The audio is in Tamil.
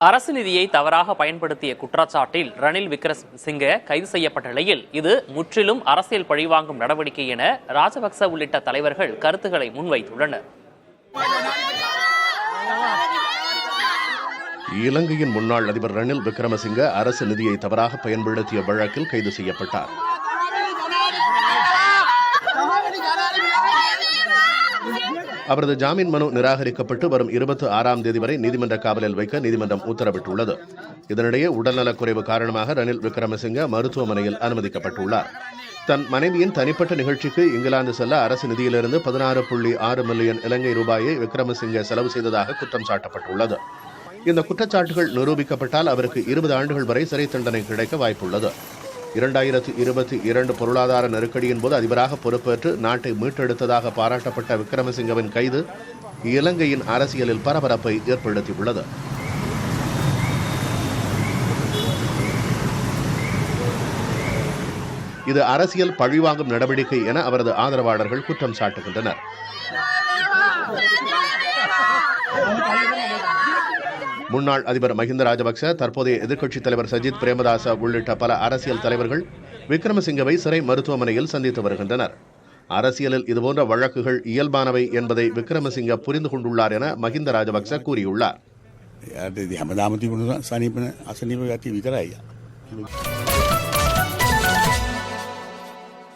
அரசு நிதியை தவறாக பயன்படுத்திய குற்றச்சாட்டில் ரணில் விக்ரமசிங்க கைது செய்யப்பட்ட நிலையில் இது முற்றிலும் அரசியல் பழிவாங்கும் நடவடிக்கை என ராஜபக்ச உள்ளிட்ட தலைவர்கள் கருத்துக்களை முன்வைத்துள்ளனர். இலங்கையின் முன்னாள் அதிபர் ரணில் விக்ரமசிங்க அரசு நிதியை தவறாக பயன்படுத்திய வழக்கில் கைது செய்யப்பட்டார். அவரது ஜாமீன் மனு நிராகரிக்கப்பட்டு வரும் 26ஆம் தேதி வரை நீதிமன்ற காவலில் வைக்க நீதிமன்றம் உத்தரவிட்டுள்ளது. இதனிடையே உடல்நலக்குறைவு காரணமாக ரணில் விக்ரமசிங்க மருத்துவமனையில் அனுமதிக்கப்பட்டுள்ளார். தன் மனைவியின் தனிப்பட்ட நிகழ்ச்சிக்கு இங்கிலாந்து செல்ல அரசு நிதியிலிருந்து 16.6 மில்லியன் இலங்கை ரூபாயை விக்ரமசிங்க செலவு செய்ததாக குற்றம் சாட்டப்பட்டுள்ளது. இந்த குற்றச்சாட்டுகள் நிரூபிக்கப்பட்டால் அவருக்கு 20 ஆண்டுகள் வரை சிறை தண்டனை கிடைக்க வாய்ப்புள்ளது. 2022 பொருளாதார நெருக்கடியின் போது அதிபராக பொறுப்பேற்று நாட்டை மீட்டெடுத்ததாக பாராட்டப்பட்ட விக்ரமசிங்கவின் கைது இலங்கையின் அரசியலில் பரபரப்பை ஏற்படுத்தியுள்ளது. இது அரசியல் பழிவாங்கும் நடவடிக்கை என அவரது ஆதரவாளர்கள் குற்றம் சாட்டுகின்றனர். முன்னாள் அதிபர் மஹிந்த ராஜபக்ச, தற்போதைய எதிர்க்கட்சித் தலைவர் சஜித் பிரேமதாச உள்ளிட்ட பல அரசியல் தலைவர்கள் விக்ரமசிங்கவை சிறை மருத்துவமனையில் சந்தித்து வருகின்றனர். அரசியலில் இதுபோன்ற வழக்குகள் இயல்பானவை என்பதை விக்ரமசிங்க புரிந்து கொண்டுள்ளார் என மஹிந்த ராஜபக்ச கூறியுள்ளார்.